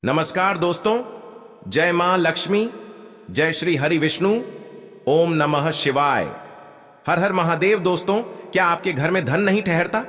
नमस्कार दोस्तों। जय मां लक्ष्मी, जय श्री हरि विष्णु, ओम नमः शिवाय। हर हर महादेव। दोस्तों, क्या आपके घर में धन नहीं ठहरता?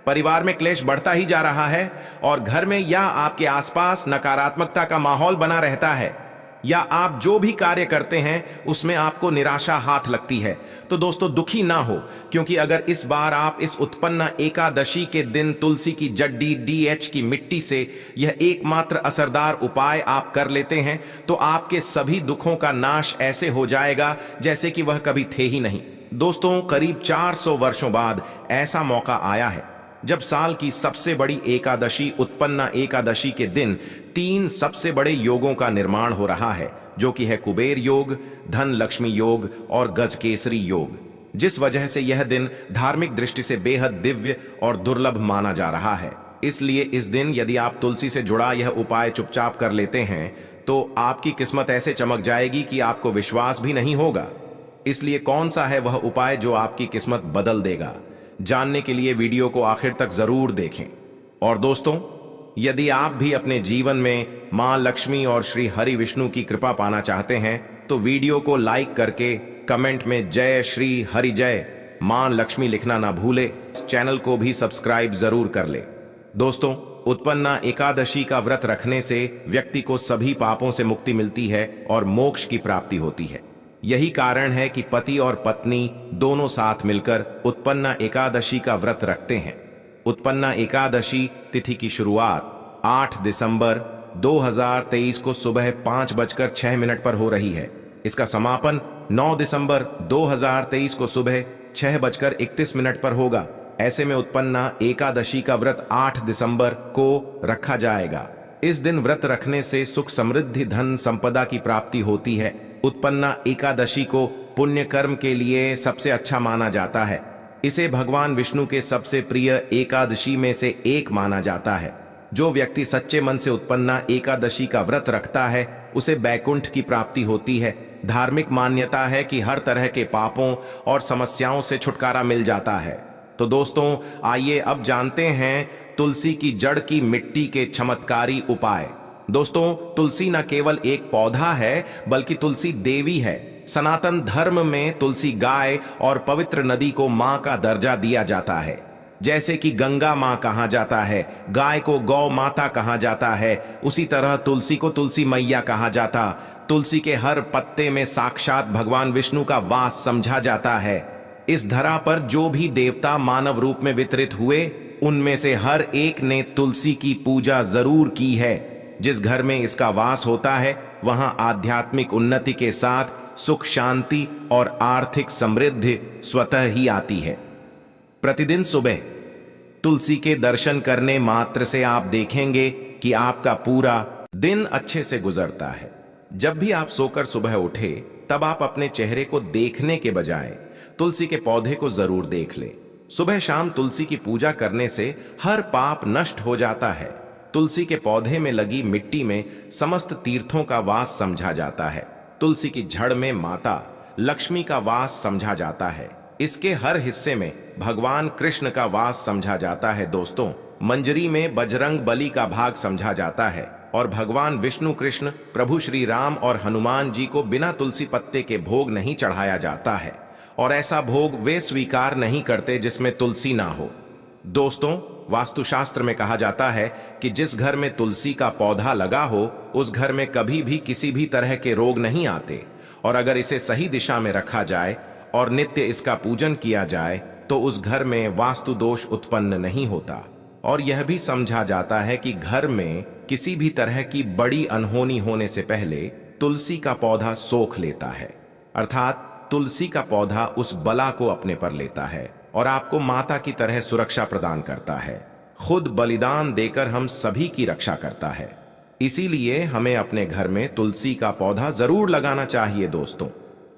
परिवार में क्लेश बढ़ता ही जा रहा है और घर में या आपके आसपास नकारात्मकता का माहौल बना रहता है, या आप जो भी कार्य करते हैं उसमें आपको निराशा हाथ लगती है, तो दोस्तों दुखी ना हो, क्योंकि अगर इस बार आप इस उत्पन्ना एकादशी के दिन तुलसी की जड्डी DH की मिट्टी से यह एकमात्र असरदार उपाय आप कर लेते हैं तो आपके सभी दुखों का नाश ऐसे हो जाएगा जैसे कि वह कभी थे ही नहीं। दोस्तों, करीब 400 वर्षों बाद ऐसा मौका आया है जब साल की सबसे बड़ी एकादशी उत्पन्ना एकादशी के दिन 3 सबसे बड़े योगों का निर्माण हो रहा है, जो कि है कुबेर योग, धन लक्ष्मी योग और गजकेसरी योग, जिस वजह से यह दिन धार्मिक दृष्टि से बेहद दिव्य और दुर्लभ माना जा रहा है। इसलिए इस दिन यदि आप तुलसी से जुड़ा यह उपाय चुपचाप कर लेते हैं तो आपकी किस्मत ऐसे चमक जाएगी कि आपको विश्वास भी नहीं होगा। इसलिए कौन सा है वह उपाय जो आपकी किस्मत बदल देगा, जानने के लिए वीडियो को आखिर तक जरूर देखें। और दोस्तों, यदि आप भी अपने जीवन में मां लक्ष्मी और श्री हरि विष्णु की कृपा पाना चाहते हैं तो वीडियो को लाइक करके कमेंट में जय श्री हरि जय मां लक्ष्मी लिखना ना भूले। इस चैनल को भी सब्सक्राइब जरूर कर ले। दोस्तों, उत्पन्ना एकादशी का व्रत रखने से व्यक्ति को सभी पापों से मुक्ति मिलती है और मोक्ष की प्राप्ति होती है। यही कारण है कि पति और पत्नी दोनों साथ मिलकर उत्पन्ना एकादशी का व्रत रखते हैं। उत्पन्ना एकादशी तिथि की शुरुआत 8 दिसंबर 2023 को सुबह 5:06 पर हो रही है। इसका समापन 9 दिसंबर 2023 को सुबह 6:31 पर होगा। ऐसे में उत्पन्ना एकादशी का व्रत 8 दिसंबर को रखा जाएगा। इस दिन व्रत रखने से सुख समृद्धि धन संपदा की प्राप्ति होती है। उत्पन्ना एकादशी को पुण्य कर्म के लिए सबसे अच्छा माना जाता है। इसे भगवान विष्णु के सबसे प्रिय एकादशी में से एक माना जाता है। जो व्यक्ति सच्चे मन से उत्पन्ना एकादशी का व्रत रखता है उसे बैकुंठ की प्राप्ति होती है। धार्मिक मान्यता है कि हर तरह के पापों और समस्याओं से छुटकारा मिल जाता है। तो दोस्तों, आइए अब जानते हैं तुलसी की जड़ की मिट्टी के चमत्कारी उपाय। दोस्तों, तुलसी न केवल एक पौधा है बल्कि तुलसी देवी है। सनातन धर्म में तुलसी गाय और पवित्र नदी को मां का दर्जा दिया जाता है। जैसे कि गंगा मां कहा जाता है, गाय को गौ माता कहा जाता है, उसी तरह तुलसी को तुलसी मैया कहा जाता। तुलसी के हर पत्ते में साक्षात भगवान विष्णु का वास समझा जाता है। इस धरा पर जो भी देवता मानव रूप में वितरित हुए उनमें से हर एक ने तुलसी की पूजा जरूर की है। जिस घर में इसका वास होता है वहां आध्यात्मिक उन्नति के साथ सुख शांति और आर्थिक समृद्धि स्वतः ही आती है। प्रतिदिन सुबह तुलसी के दर्शन करने मात्र से आप देखेंगे कि आपका पूरा दिन अच्छे से गुजरता है। जब भी आप सोकर सुबह उठे तब आप अपने चेहरे को देखने के बजाय तुलसी के पौधे को जरूर देख लें। सुबह शाम तुलसी की पूजा करने से हर पाप नष्ट हो जाता है। तुलसी के पौधे में लगी मिट्टी में समस्त तीर्थों का वास समझा जाता है। तुलसी की जड़ में माता लक्ष्मी का वास समझा जाता है। इसके हर हिस्से में भगवान कृष्ण का वास समझा जाता है। दोस्तों, मंजरी में बजरंग बली का भाग समझा जाता है और भगवान विष्णु कृष्ण प्रभु श्री राम और हनुमान जी को बिना तुलसी पत्ते के भोग नहीं चढ़ाया जाता है, और ऐसा भोग वे स्वीकार नहीं करते जिसमें तुलसी ना हो। दोस्तों, वास्तुशास्त्र में कहा जाता है कि जिस घर में तुलसी का पौधा लगा हो उस घर में कभी भी किसी भी तरह के रोग नहीं आते, और अगर इसे सही दिशा में रखा जाए और नित्य इसका पूजन किया जाए तो उस घर में वास्तु दोष उत्पन्न नहीं होता। और यह भी समझा जाता है कि घर में किसी भी तरह की बड़ी अनहोनी होने से पहले तुलसी का पौधा सोख लेता है, अर्थात तुलसी का पौधा उस बला को अपने पर लेता है और आपको माता की तरह सुरक्षा प्रदान करता है। खुद बलिदान देकर हम सभी की रक्षा करता है। इसीलिए हमें अपने घर में तुलसी का पौधा जरूर लगाना चाहिए। दोस्तों,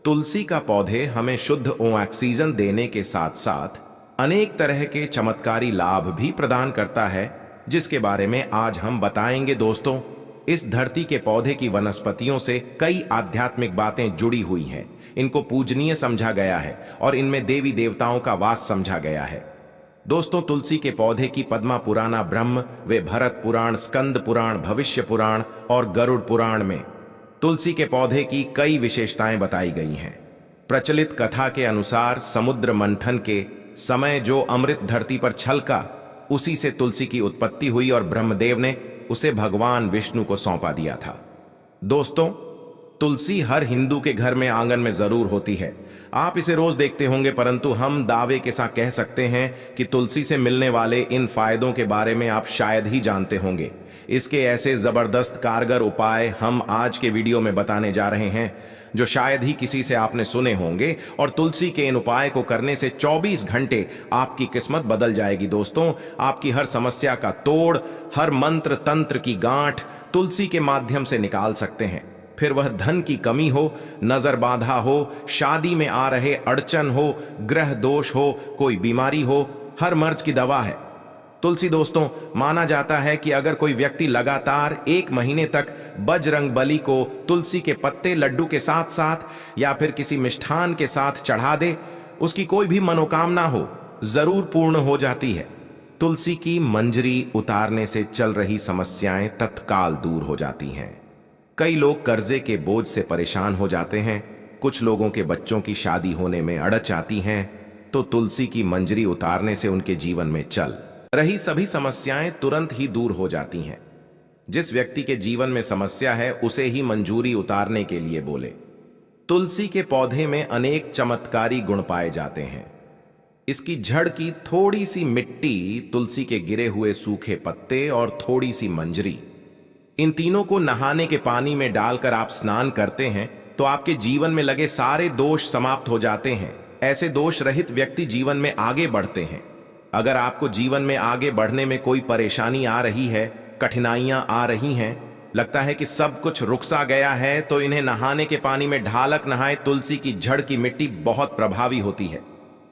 तुलसी का पौधे हमें शुद्ध ऑक्सीजन देने के साथ साथ अनेक तरह के चमत्कारी लाभ भी प्रदान करता है, जिसके बारे में आज हम बताएंगे। दोस्तों, इस धरती के पौधे की वनस्पतियों से कई आध्यात्मिक बातें जुड़ी हुई हैं। इनको पूजनीय समझा गया है और इनमें देवी देवताओं का वास समझा गया है। दोस्तों, तुलसी के पौधे की पद्मा पुराना, ब्रह्म व भरत पुराण, स्कंद पुराण, भविष्य पुराण और गरुड़ पुराण में तुलसी के पौधे की कई विशेषताएं बताई गई हैं। प्रचलित कथा के अनुसार समुद्र मंथन के समय जो अमृत धरती पर छलका, उसी से तुलसी की उत्पत्ति हुई और ब्रह्मदेव ने उसे भगवान विष्णु को सौंपा दिया था। दोस्तों, तुलसी हर हिंदू के घर में आंगन में जरूर होती है। आप इसे रोज देखते होंगे, परंतु हम दावे के साथ कह सकते हैं कि तुलसी से मिलने वाले इन फायदों के बारे में आप शायद ही जानते होंगे। इसके ऐसे जबरदस्त कारगर उपाय हम आज के वीडियो में बताने जा रहे हैं जो शायद ही किसी से आपने सुने होंगे, और तुलसी के इन उपाय को करने से 24 घंटे आपकी किस्मत बदल जाएगी। दोस्तों, आपकी हर समस्या का तोड़, हर मंत्र तंत्र की गांठ तुलसी के माध्यम से निकाल सकते हैं। फिर वह धन की कमी हो, नजर बांधा हो, शादी में आ रहे अड़चन हो, ग्रह दोष हो, कोई बीमारी हो, हर मर्ज की दवा है तुलसी। दोस्तों, माना जाता है कि अगर कोई व्यक्ति लगातार 1 महीने तक बजरंग बली को तुलसी के पत्ते लड्डू के साथ साथ या फिर किसी मिष्ठान के साथ चढ़ा दे, उसकी कोई भी मनोकामना हो जरूर पूर्ण हो जाती है। तुलसी की मंजरी उतारने से चल रही समस्याएं तत्काल दूर हो जाती हैं। कई लोग कर्जे के बोझ से परेशान हो जाते हैं, कुछ लोगों के बच्चों की शादी होने में अड़च आती हैं, तो तुलसी की मंजरी उतारने से उनके जीवन में चल रही सभी समस्याएं तुरंत ही दूर हो जाती हैं। जिस व्यक्ति के जीवन में समस्या है उसे ही मंजूरी उतारने के लिए बोले। तुलसी के पौधे में अनेक चमत्कारी गुण पाए जाते हैं। इसकी जड़ की थोड़ी सी मिट्टी, तुलसी के गिरे हुए सूखे पत्ते और थोड़ी सी मंजरी, इन तीनों को नहाने के पानी में डालकर आप स्नान करते हैं तो आपके जीवन में लगे सारे दोष समाप्त हो जाते हैं। ऐसे दोष रहित व्यक्ति जीवन में आगे बढ़ते हैं। अगर आपको जीवन में आगे बढ़ने में कोई परेशानी आ रही है, कठिनाइयां आ रही हैं, लगता है कि सब कुछ रुक सा गया है, तो इन्हें नहाने के पानी में ढालक नहाए। तुलसी की जड़ की मिट्टी बहुत प्रभावी होती है।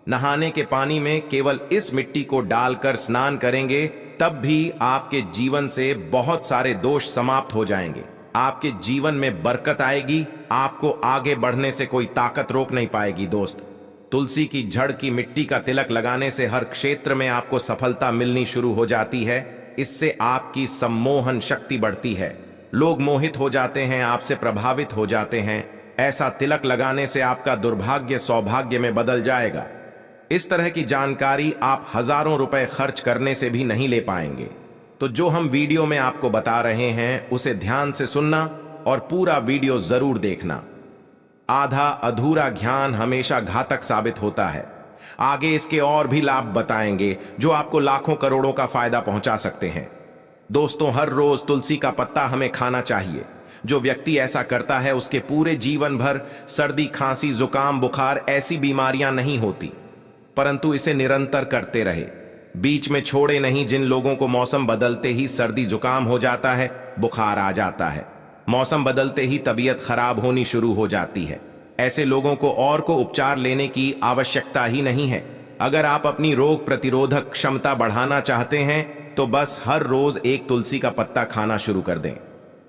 नहाने के पानी में केवल इस मिट्टी को डालकर स्नान करेंगे, तब भी आपके जीवन से बहुत सारे दोष समाप्त हो जाएंगे। आपके जीवन में बरकत आएगी, आपको आगे बढ़ने से कोई ताकत रोक नहीं पाएगी। दोस्त, तुलसी की जड़ की मिट्टी का तिलक लगाने से हर क्षेत्र में आपको सफलता मिलनी शुरू हो जाती है। इससे आपकी सम्मोहन शक्ति बढ़ती है, लोग मोहित हो जाते हैं, आपसे प्रभावित हो जाते हैं। ऐसा तिलक लगाने से आपका दुर्भाग्य सौभाग्य में बदल जाएगा। इस तरह की जानकारी आप हजारों रुपए खर्च करने से भी नहीं ले पाएंगे। तो जो हम वीडियो में आपको बता रहे हैं उसे ध्यान से सुनना और पूरा वीडियो जरूर देखना। आधा अधूरा ज्ञान हमेशा घातक साबित होता है। आगे इसके और भी लाभ बताएंगे जो आपको लाखों करोड़ों का फायदा पहुंचा सकते हैं। दोस्तों, हर रोज तुलसी का पत्ता हमें खाना चाहिए। जो व्यक्ति ऐसा करता है उसके पूरे जीवन भर सर्दी, खांसी, जुकाम, बुखार ऐसी बीमारियां नहीं होती, परंतु इसे निरंतर करते रहे, बीच में छोड़े नहीं। जिन लोगों को मौसम बदलते ही सर्दी जुकाम हो जाता है, बुखार आ जाता है, मौसम बदलते ही तबीयत खराब होनी शुरू हो जाती है, ऐसे लोगों को और को उपचार लेने की आवश्यकता ही नहीं है। अगर आप अपनी रोग प्रतिरोधक क्षमता बढ़ाना चाहते हैं तो बस हर रोज एक तुलसी का पत्ता खाना शुरू कर दें।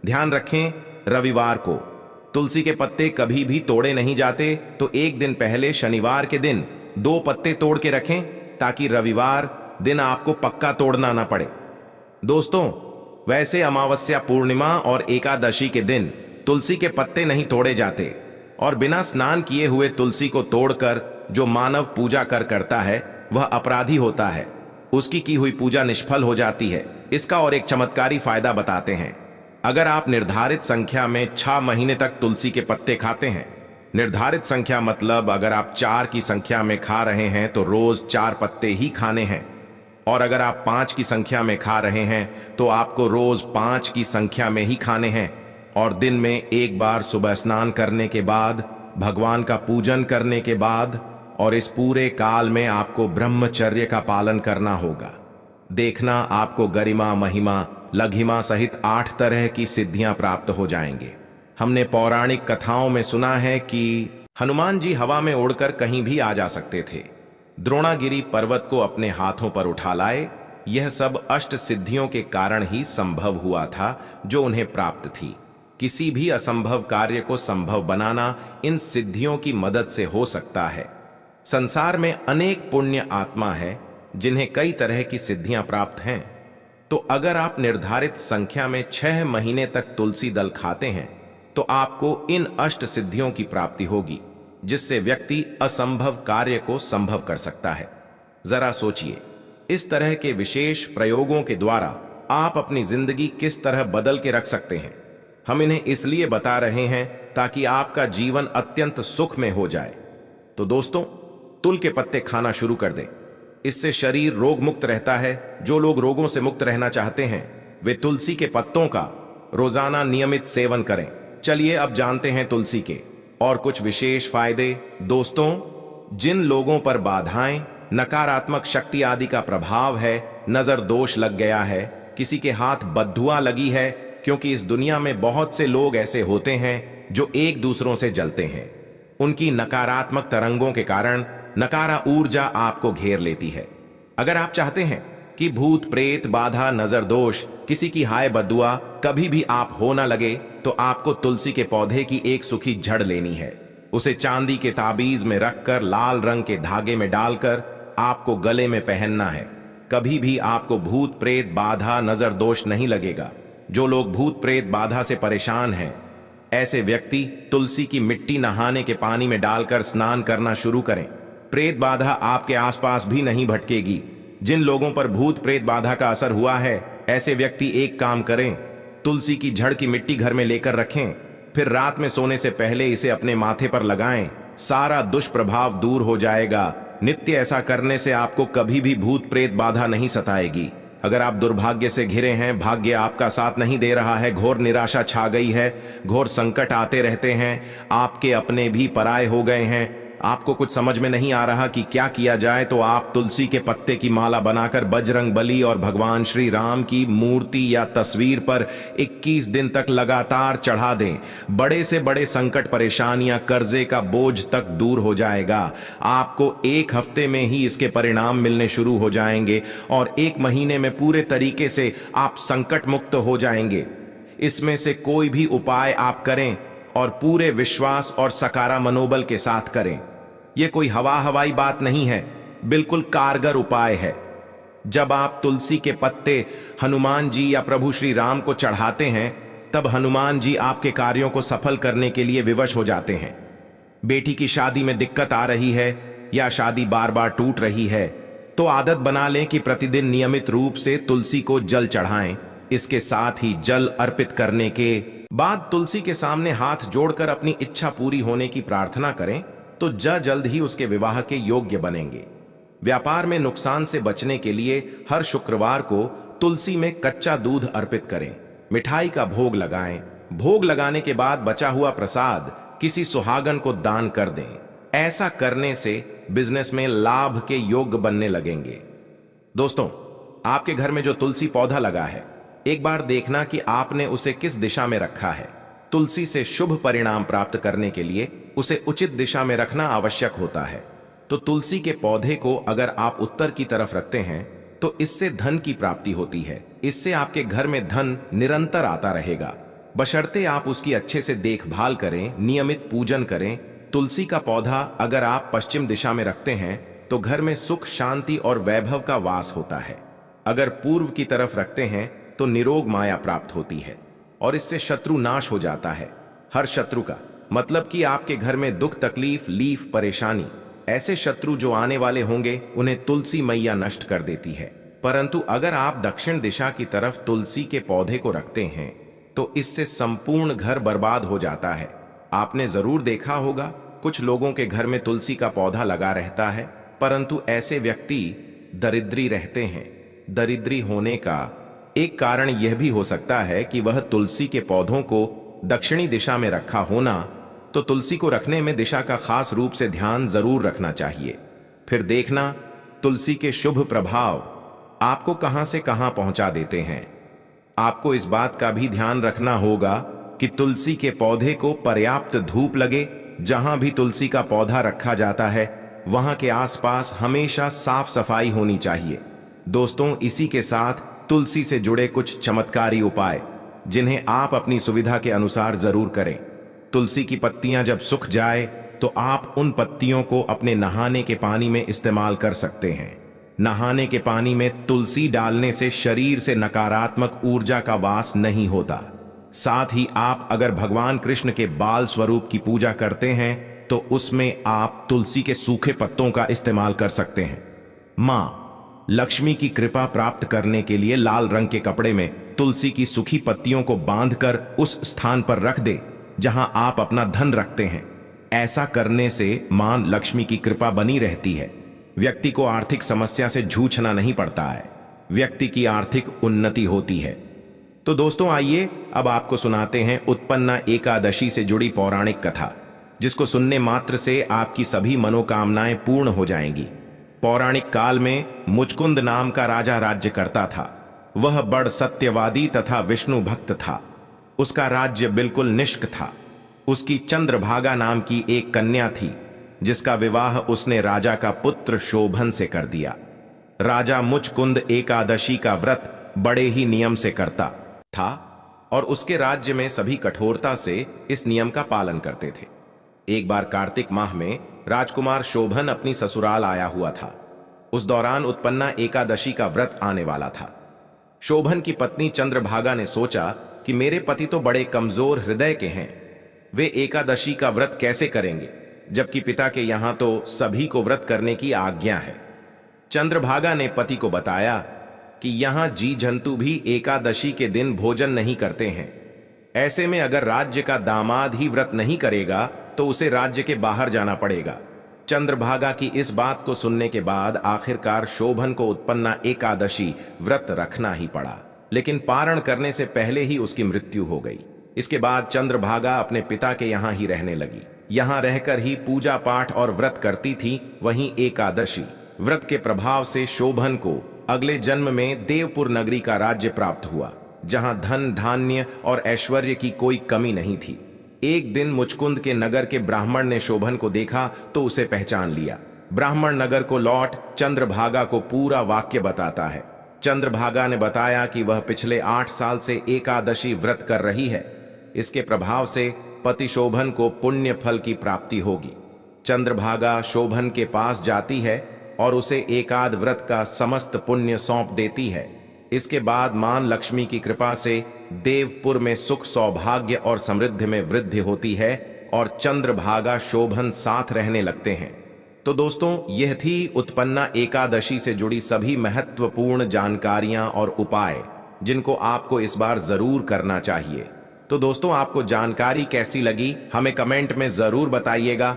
ध्यान रखें, रविवार को तुलसी के पत्ते कभी भी तोड़े नहीं जाते, तो एक दिन पहले शनिवार के दिन 2 पत्ते तोड़ के रखें ताकि रविवार दिन आपको पक्का तोड़ना ना पड़े। दोस्तों, वैसे अमावस्या, पूर्णिमा और एकादशी के दिन तुलसी के पत्ते नहीं तोड़े जाते, और बिना स्नान किए हुए तुलसी को तोड़कर जो मानव पूजा करता है वह अपराधी होता है, उसकी की हुई पूजा निष्फल हो जाती है। इसका और एक चमत्कारी फायदा बताते हैं। अगर आप निर्धारित संख्या में 6 महीने तक तुलसी के पत्ते खाते हैं, निर्धारित संख्या मतलब अगर आप 4 की संख्या में खा रहे हैं तो रोज 4 पत्ते ही खाने हैं, और अगर आप 5 की संख्या में खा रहे हैं तो आपको रोज 5 की संख्या में ही खाने हैं, और दिन में एक बार सुबह स्नान करने के बाद, भगवान का पूजन करने के बाद, और इस पूरे काल में आपको ब्रह्मचर्य का पालन करना होगा। देखना, आपको गरिमा, महिमा, लघिमा सहित 8 तरह की सिद्धियां प्राप्त हो जाएंगे। हमने पौराणिक कथाओं में सुना है कि हनुमान जी हवा में उड़कर कहीं भी आ जा सकते थे, द्रोणागिरी पर्वत को अपने हाथों पर उठा लाए। यह सब अष्ट सिद्धियों के कारण ही संभव हुआ था जो उन्हें प्राप्त थी। किसी भी असंभव कार्य को संभव बनाना इन सिद्धियों की मदद से हो सकता है। संसार में अनेक पुण्य आत्मा है जिन्हें कई तरह की सिद्धियां प्राप्त हैं, तो अगर आप निर्धारित संख्या में 6 महीने तक तुलसी दल खाते हैं तो आपको इन अष्ट सिद्धियों की प्राप्ति होगी, जिससे व्यक्ति असंभव कार्य को संभव कर सकता है। जरा सोचिए, इस तरह के विशेष प्रयोगों के द्वारा आप अपनी जिंदगी किस तरह बदल के रख सकते हैं। हम इन्हें इसलिए बता रहे हैं ताकि आपका जीवन अत्यंत सुख में हो जाए। तो दोस्तों, तुल के पत्ते खाना शुरू कर दें। इससे शरीर रोग मुक्त रहता है। जो लोग रोगों से मुक्त रहना चाहते हैं वे तुलसी के पत्तों का रोजाना नियमित सेवन करें। चलिए अब जानते हैं तुलसी के और कुछ विशेष फायदे। दोस्तों, जिन लोगों पर बाधाएं, नकारात्मक शक्ति आदि का प्रभाव है, नजर दोष लग गया है, किसी के हाथ बद्दुआ लगी है, क्योंकि इस दुनिया में बहुत से लोग ऐसे होते हैं जो एक दूसरों से जलते हैं। उनकी नकारात्मक तरंगों के कारण नकारा ऊर्जा आपको घेर लेती है। अगर आप चाहते हैं कि भूत प्रेत बाधा नजर दोष किसी की हाय बद्दुआ कभी भी आप हो ना लगे, तो आपको तुलसी के पौधे की एक सूखी जड़ लेनी है। उसे चांदी के ताबीज में रखकर लाल रंग के धागे में डालकर आपको गले में पहनना है। कभी भी आपको भूत प्रेत बाधा नजर दोष नहीं लगेगा। जो लोग भूत प्रेत बाधा से परेशान हैं, ऐसे व्यक्ति तुलसी की मिट्टी नहाने के पानी में डालकर स्नान करना शुरू करें। प्रेत बाधा आपके आसपास भी नहीं भटकेगी। जिन लोगों पर भूत प्रेत बाधा का असर हुआ है, ऐसे व्यक्ति एक काम करें, तुलसी की जड़ की मिट्टी घर में लेकर रखें, फिर रात में सोने से पहले इसे अपने माथे पर लगाएं। सारा दुष्प्रभाव दूर हो जाएगा। नित्य ऐसा करने से आपको कभी भी भूत प्रेत बाधा नहीं सताएगी। अगर आप दुर्भाग्य से घिरे हैं, भाग्य आपका साथ नहीं दे रहा है, घोर निराशा छा गई है, घोर संकट आते रहते हैं, आपके अपने भी पराये हो गए हैं, आपको कुछ समझ में नहीं आ रहा कि क्या किया जाए, तो आप तुलसी के पत्ते की माला बनाकर बजरंग बली और भगवान श्री राम की मूर्ति या तस्वीर पर 21 दिन तक लगातार चढ़ा दें। बड़े से बड़े संकट, परेशानियां, कर्जे का बोझ तक दूर हो जाएगा। आपको 1 हफ्ते में ही इसके परिणाम मिलने शुरू हो जाएंगे और 1 महीने में पूरे तरीके से आप संकट मुक्त हो जाएंगे। इसमें से कोई भी उपाय आप करें और पूरे विश्वास और सकारात्मक मनोबल के साथ करें। यह कोई हवाई बात नहीं है, बिल्कुल कारगर उपाय है। जब आप तुलसी के पत्ते हनुमान जी या प्रभु श्री राम को चढ़ाते हैं, तब हनुमान जी आपके कार्यों को सफल करने के लिए विवश हो जाते हैं। बेटी की शादी में दिक्कत आ रही है या शादी बार बार टूट रही है, तो आदत बना लें कि प्रतिदिन नियमित रूप से तुलसी को जल चढ़ाएं। इसके साथ ही जल अर्पित करने के बाद तुलसी के सामने हाथ जोड़कर अपनी इच्छा पूरी होने की प्रार्थना करें, तो जल्द ही उसके विवाह के योग्य बनेंगे। व्यापार में नुकसान से बचने के लिए हर शुक्रवार को तुलसी में कच्चा दूध अर्पित करें, मिठाई का भोग लगाएं। भोग लगाने के बाद बचा हुआ प्रसाद किसी सुहागन को दान कर दें। ऐसा करने से बिजनेस में लाभ के योग्य बनने लगेंगे। दोस्तों, आपके घर में जो तुलसी पौधा लगा है, एक बार देखना कि आपने उसे किस दिशा में रखा है। तुलसी से शुभ परिणाम प्राप्त करने के लिए उसे उचित दिशा में रखना आवश्यक होता है। तो तुलसी के पौधे को अगर आप उत्तर की तरफ रखते हैं, तो इससे धन की प्राप्ति होती है। इससे आपके घर में धन निरंतर आता रहेगा, बशर्ते आप उसकी अच्छे से देखभाल करें, नियमित पूजन करें। तुलसी का पौधा अगर आप पश्चिम दिशा में रखते हैं, तो घर में सुख, शांति और वैभव का वास होता है। अगर पूर्व की तरफ रखते हैं, तो निरोग माया प्राप्त होती है और इससे शत्रु नाश हो जाता है। हर शत्रु का मतलब कि आपके घर में दुख, तकलीफ, लीफ, परेशानी, ऐसे शत्रु जो आने वाले होंगे, उन्हें तुलसी मैया नष्ट कर देती है। परंतु अगर आप दक्षिण दिशा की तरफ तुलसी के पौधे को रखते हैं, तो इससे संपूर्ण घर बर्बाद हो जाता है। आपने जरूर देखा होगा, कुछ लोगों के घर में तुलसी का पौधा लगा रहता है, परंतु ऐसे व्यक्ति दरिद्री रहते हैं। दरिद्री होने का एक कारण यह भी हो सकता है कि वह तुलसी के पौधों को दक्षिणी दिशा में रखा होना। तो तुलसी को रखने में दिशा का खास रूप से ध्यान जरूर रखना चाहिए। फिर देखना तुलसी के शुभ प्रभाव आपको कहां से कहां पहुंचा देते हैं। आपको इस बात का भी ध्यान रखना होगा कि तुलसी के पौधे को पर्याप्त धूप लगे। जहां भी तुलसी का पौधा रखा जाता है, वहां के आसपास हमेशा साफ सफाई होनी चाहिए। दोस्तों, इसी के साथ तुलसी से जुड़े कुछ चमत्कारी उपाय, जिन्हें आप अपनी सुविधा के अनुसार जरूर करें। तुलसी की पत्तियां जब सूख जाए, तो आप उन पत्तियों को अपने नहाने के पानी में इस्तेमाल कर सकते हैं। नहाने के पानी में तुलसी डालने से शरीर से नकारात्मक ऊर्जा का वास नहीं होता। साथ ही आप अगर भगवान कृष्ण के बाल स्वरूप की पूजा करते हैं तो उसमें आप तुलसी के सूखे पत्तों का इस्तेमाल कर सकते हैं। मां लक्ष्मी की कृपा प्राप्त करने के लिए लाल रंग के कपड़े में तुलसी की सूखी पत्तियों को बांधकर उस स्थान पर रख दे जहां आप अपना धन रखते हैं। ऐसा करने से मां लक्ष्मी की कृपा बनी रहती है। व्यक्ति को आर्थिक समस्या से जूझना नहीं पड़ता है, व्यक्ति की आर्थिक उन्नति होती है। तो दोस्तों आइए अब आपको सुनाते हैं उत्पन्ना एकादशी से जुड़ी पौराणिक कथा, जिसको सुनने मात्र से आपकी सभी मनोकामनाएं पूर्ण हो जाएंगी। पौराणिक काल में मुचकुंद नाम का राजा राज्य करता था। वह बड़ सत्यवादी तथा विष्णु भक्त था। उसका राज्य बिल्कुल निष्क था। उसकी चंद्रभागा नाम की एक कन्या थी, जिसका विवाह उसने राजा का पुत्र शोभन से कर दिया। राजा मुचकुंद एकादशी का व्रत बड़े ही नियम से करता था और उसके राज्य में सभी कठोरता से इस नियम का पालन करते थे। एक बार कार्तिक माह में राजकुमार शोभन अपनी ससुराल आया हुआ था। उस दौरान उत्पन्ना एकादशी का व्रत आने वाला था। शोभन की पत्नी चंद्रभागा ने सोचा कि मेरे पति तो बड़े कमजोर हृदय के हैं, वे एकादशी का व्रत कैसे करेंगे, जबकि पिता के यहां तो सभी को व्रत करने की आज्ञा है। चंद्रभागा ने पति को बताया कि यहां जी जंतु भी एकादशी के दिन भोजन नहीं करते हैं। ऐसे में अगर राज्य का दामाद ही व्रत नहीं करेगा तो उसे राज्य के बाहर जाना पड़ेगा। चंद्रभागा की इस बात को सुनने के बाद आखिरकार शोभन को उत्पन्ना एकादशी व्रत रखना ही पड़ा, लेकिन पारण करने से पहले ही उसकी मृत्यु हो गई। इसके बाद चंद्रभागा अपने पिता के यहां ही रहने लगी। यहां रहकर ही पूजा पाठ और व्रत करती थी। वहीं एकादशी व्रत के प्रभाव से शोभन को अगले जन्म में देवपुर नगरी का राज्य प्राप्त हुआ, जहां धन धान्य और ऐश्वर्य की कोई कमी नहीं थी। एक दिन मुचकुंद के नगर के ब्राह्मण ने शोभन को देखा तो उसे पहचान लिया। ब्राह्मण नगर को लौट चंद्रभागा को पूरा वाक्य बताता है। चंद्रभागा ने बताया कि वह पिछले 8 साल से एकादशी व्रत कर रही है। इसके प्रभाव से पति शोभन को पुण्य फल की प्राप्ति होगी। चंद्रभागा शोभन के पास जाती है और उसे एकाद व्रत का समस्त पुण्य सौंप देती है। इसके बाद मां लक्ष्मी की कृपा से देवपुर में सुख सौभाग्य और समृद्धि में वृद्धि होती है और चंद्रभागा शोभन साथ रहने लगते हैं। तो दोस्तों यह थी उत्पन्ना एकादशी से जुड़ी सभी महत्वपूर्ण जानकारियां और उपाय, जिनको आपको इस बार जरूर करना चाहिए। तो दोस्तों आपको जानकारी कैसी लगी हमें कमेंट में जरूर बताइएगा।